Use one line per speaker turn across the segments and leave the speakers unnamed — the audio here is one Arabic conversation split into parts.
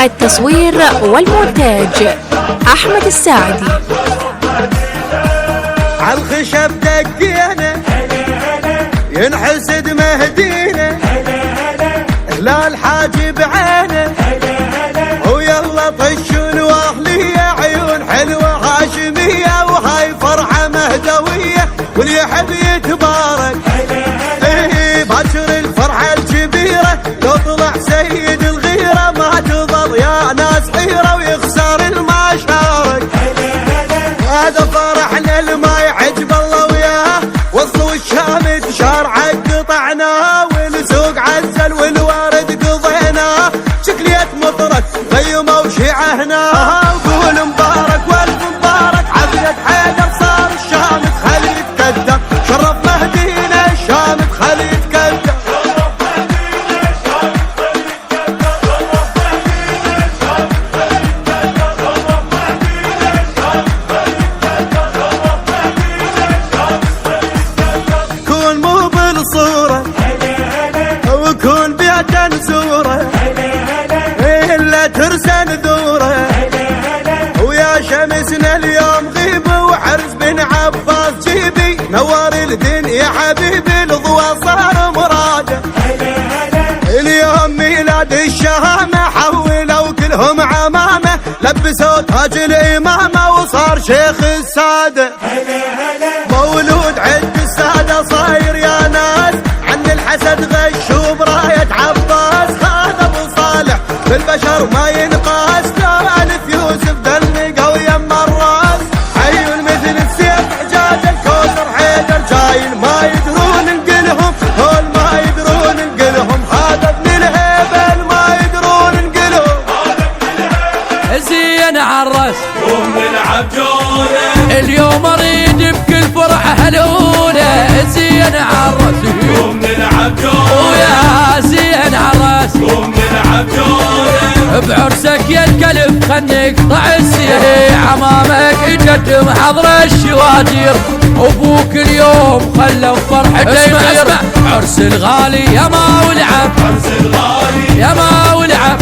التصوير والمونتاج أحمد الساعدي.
عالخشب دقينا ينحسد مهدينا لا الحاجب عينه ويلا طشوا الواهلية عيون حلوة هاشمية وهاي فرحة مهدوية واللي يحب يتبارك باكر الفرحة الكبيرة لو طلع سيد الغيرة ما تظل يا ناس حيرة ويخسر المشارك. هذا فرحنا الما يعجب الله وياه وصلوا الشامت شارع قطعناه والسوق عزل والوارد قضيناه شكلية مطرت غيمة وشيعة هنا وقول مبارك والف مبارك عبدة حيدر صار الشامت خلي يتقدم شرف مهدينا الشامت خلي يتقدم. كون مو بالصورة وكون بيتا نزوره إلا ترسن ذوره ويا شمسنا اليوم غيبة وحرز بن عباس جيبي نوار الدنيا حبيبي الضوى صار مراده. اليوم ميلاد الشهامة حولوا كلهم عمامة لبسوا تاج الإمامة وصار شيخ السادة. مولود عد السادة صاير يا ناس عن الحسد غشوا براية عباس. هذا ابو صالح بالبشر ما ينقاس ثالث يوسف دلقه ويما الراس عيون مثل السيف حجاج الكوثر حيدر جايين ما يدرون نقلهم هول ما يدرون نقلهم هذا ابن الهيبل ما يدرون نقلهم.
زين عالراس
قوم نلعب جولة
اليوم اريد بكل فرحة هلولة. زين عالراس
قوم نلعب جولة
ويا زين عالراس
قوم نلعب جولة
بعرسك يا الكلب خليك طع السيه عمامك يقدم حضر الشواجير ابوك اليوم خلى فرحته يطير. عرس الغالي يا ما ولعب
عرس الغالي
يا ما ولعب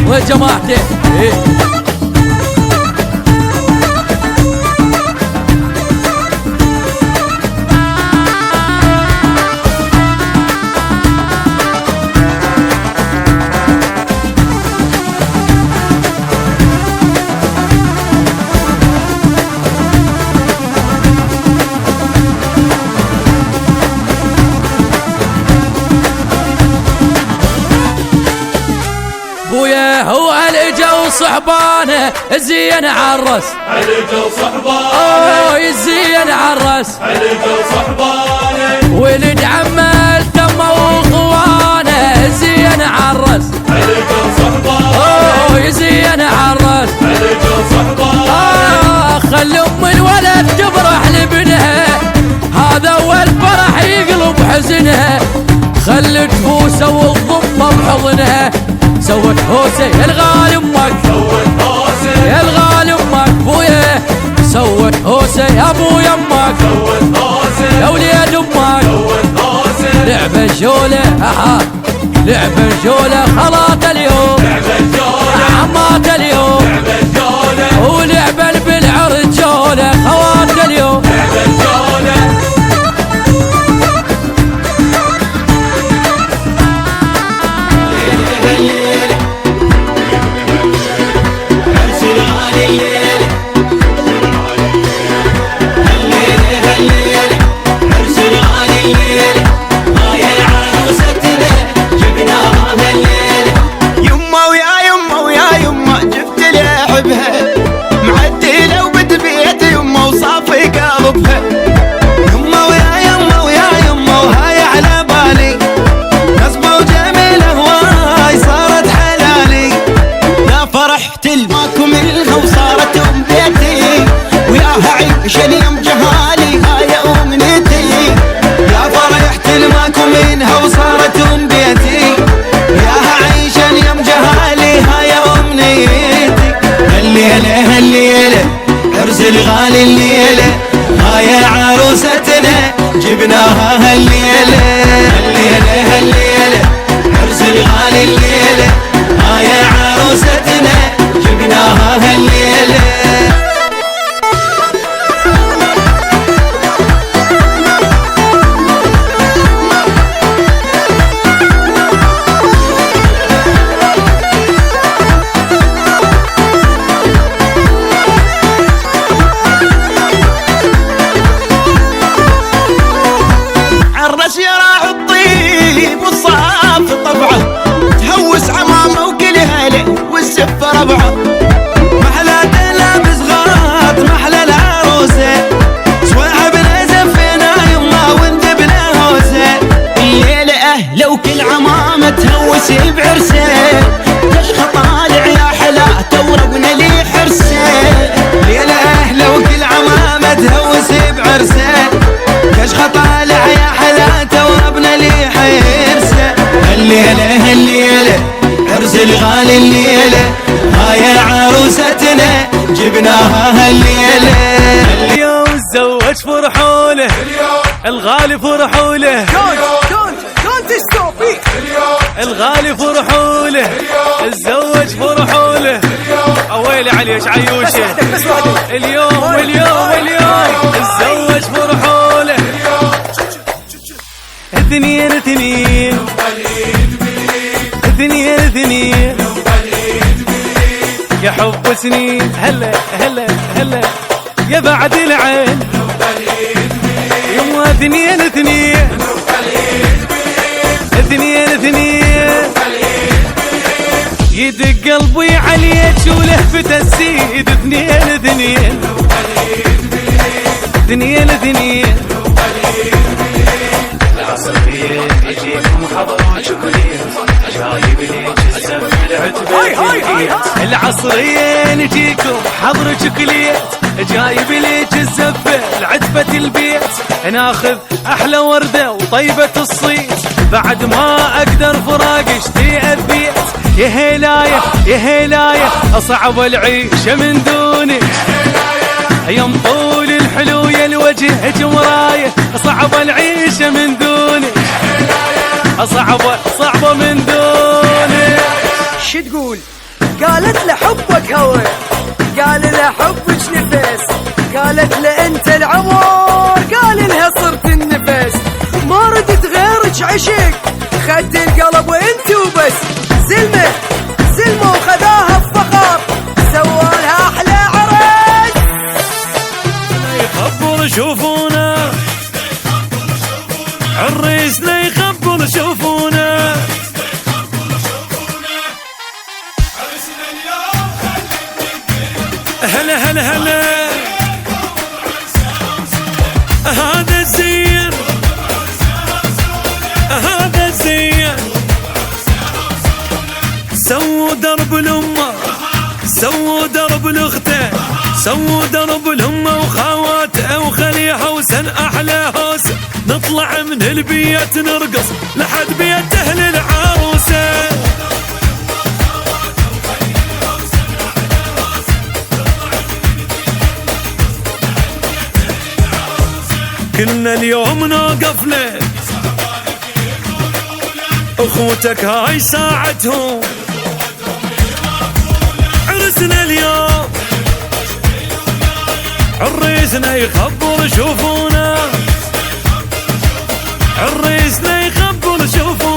وجماعته بويا هو الجا وصحبانه زين عالراس
الجا وصحبانه
زين عالراس
الجا وصحبانه
ولد عمه التمه واخوانه زين عالراس
الجا وصحبانه
زين عالراس
الجا وصحبانه
خلي ام الولد تفرح لابنها هذا اول فرح يقلب حزنها خلي تفوسه وتضمه بحضنها سوت هوسه يا الغالي امك
سوت هوسه
يا الغالي امك بويا سوت هوسه يا ابو يمك
سوت هوسه
يا وليد امك
سوت هوسه
لعبه الجوله لعبه الجوله خلاط اليوم
لعبة الجولة
عمات اليوم
لعبة الجولة
ولعبه بالعرض جوله خوات اليوم
لعبة الجولة
عشان يوم جهالي هاي امنيتي يا فرحت الماكو منها وصارت ام بيتي يا عيشان يوم جهالي هاي امنيتي. هالليله هالليله عرس الغالي الليله هاي عروستنا جبناها هالليله هالليله هالليله عرس الغالي الليله هاي عروستنا عروستنا جبناها هالليلة.
عرس يراعي الطيب والصاف طبعه، تهوس عمامه وكل هاله والزف ربعه. محلاته لابس غاط محلى العروسه، صواحبنا زفينا يما وندبنا هوسه.
الليلة أهله وكل عمامة تهوس بعرسه، كشخة طالع يا حلاته وربنا لي حرسه.
ليلة أهله وكل عمامة تهوس بعرسه، كشخة طالع يا حلاته وربنا لي حرسه.
هالليلة هالليلة عرس الغالي الليلة، هاي عروستنا جبناها هالليلة.
اليوم تزوج فرحوله، الغالي فرحوله، الغالي فرحوله، تزوج فرحوله. اويلي عليش عيوشه، اليوم تزوج فرحوله. اثنين اثنين اثنين اثنين يا حب سنين، هلا هلا هلا يا بعد العين. يوم اثنين اثنين اثنين اثنين يدق قلبي عليك ولهفة السيد. اثنين اثنين اثنين اثنين العصريين يجيكم حضروا شكلين، جايب ليك الزف العتبة. العصريين يجيكم حضروا شكليت، جايب ليك الزفة العتبة البيت. ناخذ احلى وردة وطيبة الصيت، بعد ما اقدر فراق اشتي اثبيت. يا هلاية يا هلاية اصعب العيشة من دونك، يا مطول الحلو يا الوجه جمراية. صعب العيشة من دونك، صعبة من دونك.
شو تقول؟ قالت له حبك هوى، قال لها حبك نفس، قالت له انت العمر، قال لها صرت النفس. ما ردت غيرك عشق، خد القلب وانت وبس. زلمة وخذاها بفخر، سوالها احلى عرس.
يخبر شوفونا عريسنا، يخبر شوفونا هلا هلا هلا. هذا الزين هذا الزين، سووا درب الأمة، سووا درب الأخته، سووا درب الأمة وخواته وخليها حوسن أحلى هوسة. نطلع من البيت نرقص لحد بيت أهل العروسة. كلنا اليوم نوقف لك، اخوتك هاي ساعتهم. عرسنا اليوم عريسنا يخبر شوفونا، عريسنا يخبر شوفونا.